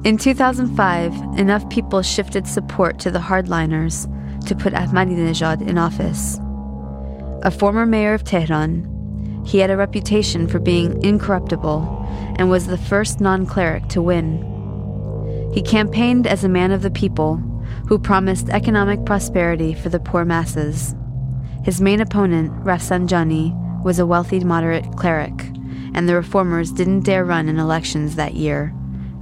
In 2005, enough people shifted support to the hardliners to put Ahmadinejad in office. A former mayor of Tehran, he had a reputation for being incorruptible and was the first non-cleric to win. He campaigned as a man of the people who promised economic prosperity for the poor masses. His main opponent, Rafsanjani, was a wealthy moderate cleric, and the reformers didn't dare run in elections that year.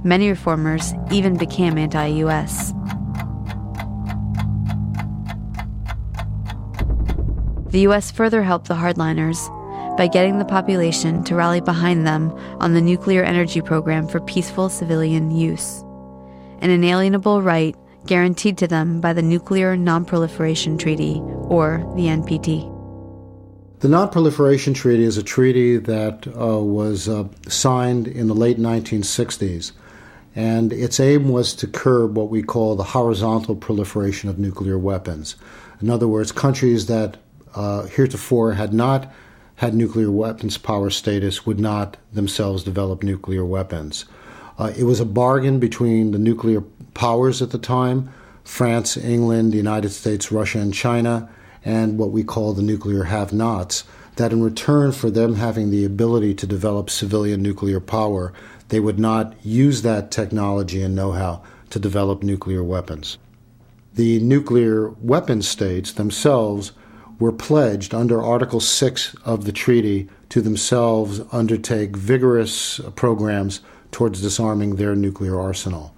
Many reformers even became anti-US. The US further helped the hardliners by getting the population to rally behind them on the nuclear energy program for peaceful civilian use, an inalienable right guaranteed to them by the Nuclear Non-Proliferation Treaty, or the NPT. The Non-Proliferation Treaty is a treaty that was signed in the late 1960s, and its aim was to curb what we call the horizontal proliferation of nuclear weapons. In other words, countries that heretofore had not had nuclear weapons power status would not themselves develop nuclear weapons. It was a bargain between the nuclear powers at the time, France, England, the United States, Russia, and China, and what we call the nuclear have-nots, that in return for them having the ability to develop civilian nuclear power, they would not use that technology and know-how to develop nuclear weapons. The nuclear weapon states themselves were pledged under Article 6 of the treaty to themselves undertake vigorous programs towards disarming their nuclear arsenal.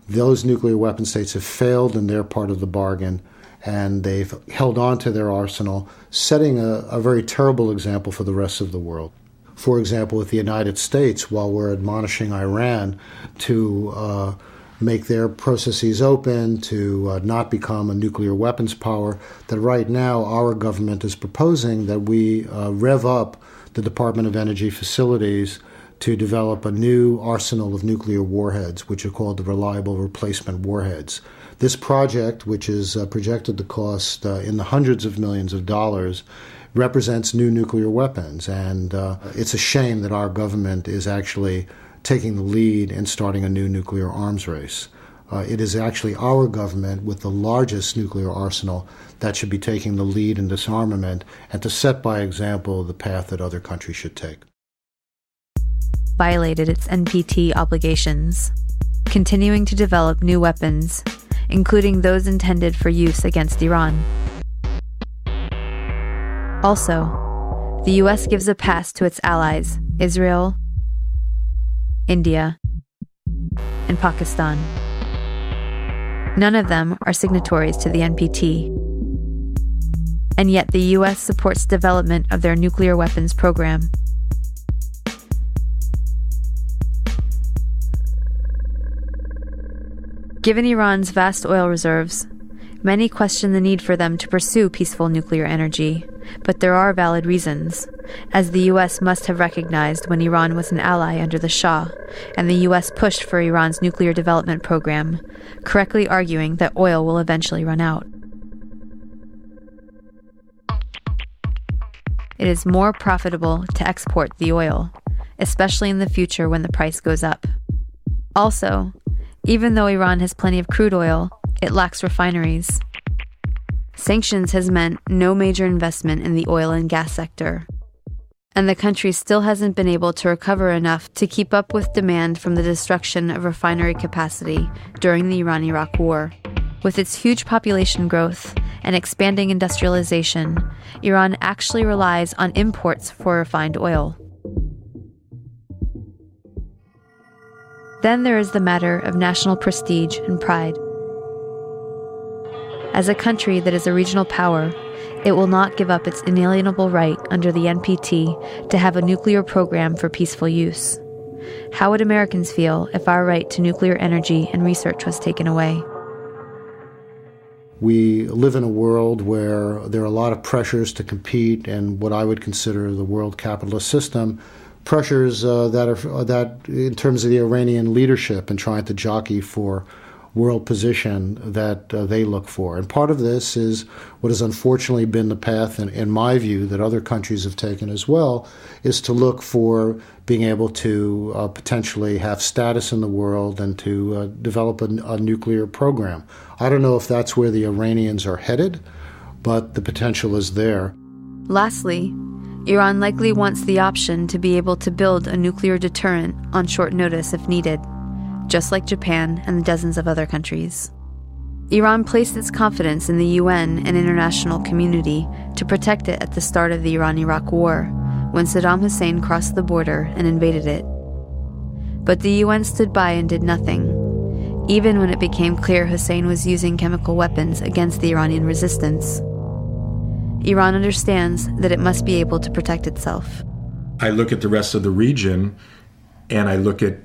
Those nuclear weapon states have failed in their part of the bargain, and they've held on to their arsenal, setting a very terrible example for the rest of the world. For example, with the United States, while we're admonishing Iran to make their processes open, to not become a nuclear weapons power, that right now our government is proposing that we rev up the Department of Energy facilities to develop a new arsenal of nuclear warheads, which are called the Reliable Replacement Warheads. This project, which is projected to cost in the hundreds of millions of dollars, represents new nuclear weapons, and it's a shame that our government is actually taking the lead in starting a new nuclear arms race. It is actually our government with the largest nuclear arsenal that should be taking the lead in disarmament and to set by example the path that other countries should take. Violated its NPT obligations, continuing to develop new weapons, including those intended for use against Iran. Also, the US gives a pass to its allies, Israel, India, and Pakistan. None of them are signatories to the NPT, and yet the US supports development of their nuclear weapons program. Given Iran's vast oil reserves, many question the need for them to pursue peaceful nuclear energy, but there are valid reasons, as the US must have recognized when Iran was an ally under the Shah, and the US pushed for Iran's nuclear development program, correctly arguing that oil will eventually run out. It is more profitable to export the oil, especially in the future when the price goes up. Also, even though Iran has plenty of crude oil, it lacks refineries. Sanctions has meant no major investment in the oil and gas sector, and the country still hasn't been able to recover enough to keep up with demand from the destruction of refinery capacity during the Iran-Iraq War. With its huge population growth and expanding industrialization, Iran actually relies on imports for refined oil. Then there is the matter of national prestige and pride. As a country that is a regional power, it will not give up its inalienable right under the NPT to have a nuclear program for peaceful use. How would Americans feel if our right to nuclear energy and research was taken away? We live in a world where there are a lot of pressures to compete in what I would consider the world capitalist system, pressures that in terms of the Iranian leadership and trying to jockey for world position that they look for. And part of this is what has unfortunately been the path, in my view, that other countries have taken as well, is to look for being able to potentially have status in the world and to develop a nuclear program. I don't know if that's where the Iranians are headed, but the potential is there. Lastly, Iran likely wants the option to be able to build a nuclear deterrent on short notice if needed, just like Japan and dozens of other countries. Iran placed its confidence in the UN and international community to protect it at the start of the Iran-Iraq War, when Saddam Hussein crossed the border and invaded it. But the UN stood by and did nothing, even when it became clear Hussein was using chemical weapons against the Iranian resistance. Iran understands that it must be able to protect itself. I look at the rest of the region, and I look at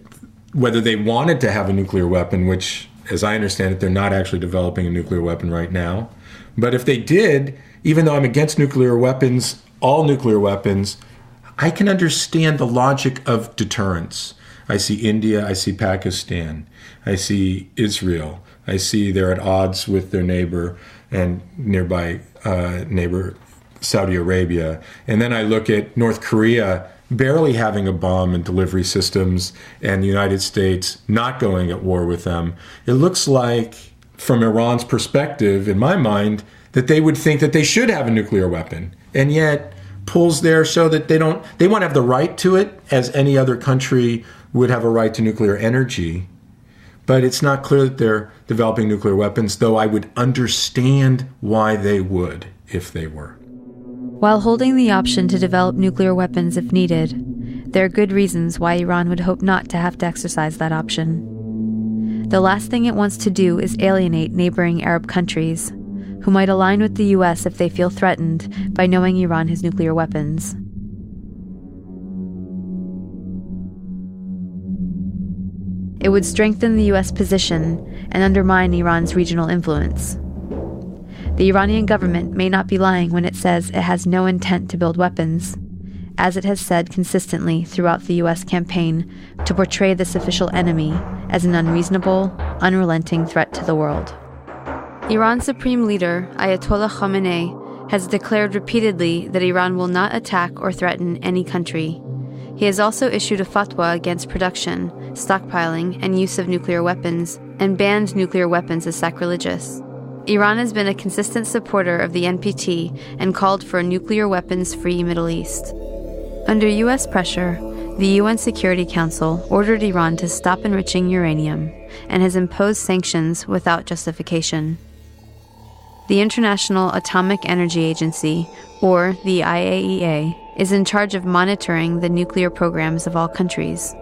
whether they wanted to have a nuclear weapon, which, as I understand it, they're not actually developing a nuclear weapon right now. But if they did, even though I'm against nuclear weapons, all nuclear weapons, I can understand the logic of deterrence. I see India, I see Pakistan, I see Israel, I see they're at odds with their neighbor and nearby neighbor Saudi Arabia. And then I look at North Korea barely having a bomb and delivery systems, and the United States not going at war with them. It looks like, from Iran's perspective, in my mind, that they would think that they should have a nuclear weapon. And yet, polls there show that they want to have the right to it, as any other country would have a right to nuclear energy. But it's not clear that they're developing nuclear weapons, though I would understand why they would if they were. While holding the option to develop nuclear weapons if needed, there are good reasons why Iran would hope not to have to exercise that option. The last thing it wants to do is alienate neighboring Arab countries, who might align with the US if they feel threatened by knowing Iran has nuclear weapons. It would strengthen the US position and undermine Iran's regional influence. The Iranian government may not be lying when it says it has no intent to build weapons, as it has said consistently throughout the US campaign to portray this official enemy as an unreasonable, unrelenting threat to the world. Iran's supreme leader, Ayatollah Khamenei, has declared repeatedly that Iran will not attack or threaten any country. He has also issued a fatwa against production, stockpiling, and use of nuclear weapons, and banned nuclear weapons as sacrilegious. Iran has been a consistent supporter of the NPT and called for a nuclear weapons-free Middle East. Under U.S. pressure, the UN Security Council ordered Iran to stop enriching uranium and has imposed sanctions without justification. The International Atomic Energy Agency, or the IAEA, is in charge of monitoring the nuclear programs of all countries.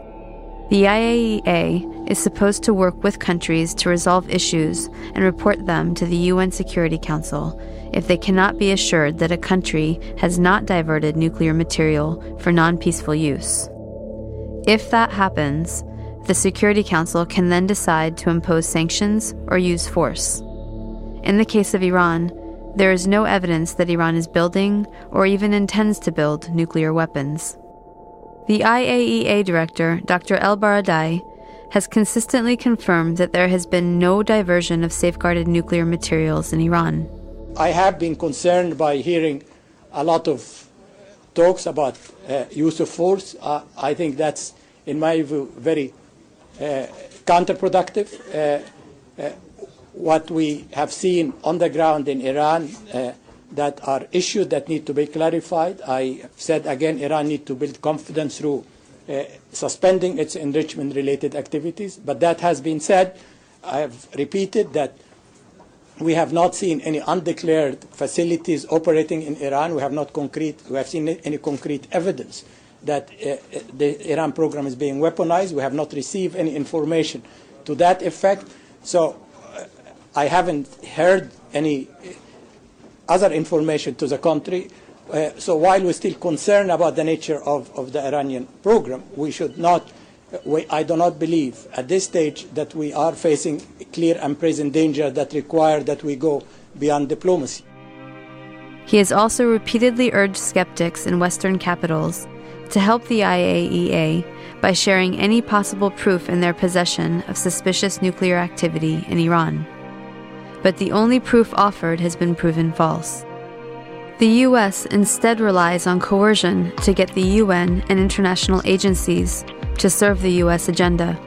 The IAEA is supposed to work with countries to resolve issues and report them to the UN Security Council if they cannot be assured that a country has not diverted nuclear material for non-peaceful use. If that happens, the Security Council can then decide to impose sanctions or use force. In the case of Iran, there is no evidence that Iran is building or even intends to build nuclear weapons. The IAEA director, Dr. El-Baradei, has consistently confirmed that there has been no diversion of safeguarded nuclear materials in Iran. I have been concerned by hearing a lot of talks about use of force. I think that's, in my view, very counterproductive. What we have seen on the ground in Iran that are issues that need to be clarified. I said again, Iran needs to build confidence through suspending its enrichment-related activities. But that has been said. I have repeated that we have not seen any undeclared facilities operating in Iran. We have seen any concrete evidence that the Iran program is being weaponized. We have not received any information to that effect. So I haven't heard any other information to the contrary. So while we're still concerned about the nature of the Iranian program, we should not, I do not believe at this stage that we are facing clear and present danger that require that we go beyond diplomacy. He has also repeatedly urged skeptics in Western capitals to help the IAEA by sharing any possible proof in their possession of suspicious nuclear activity in Iran. But the only proof offered has been proven false. The U.S. instead relies on coercion to get the UN and international agencies to serve the U.S. agenda.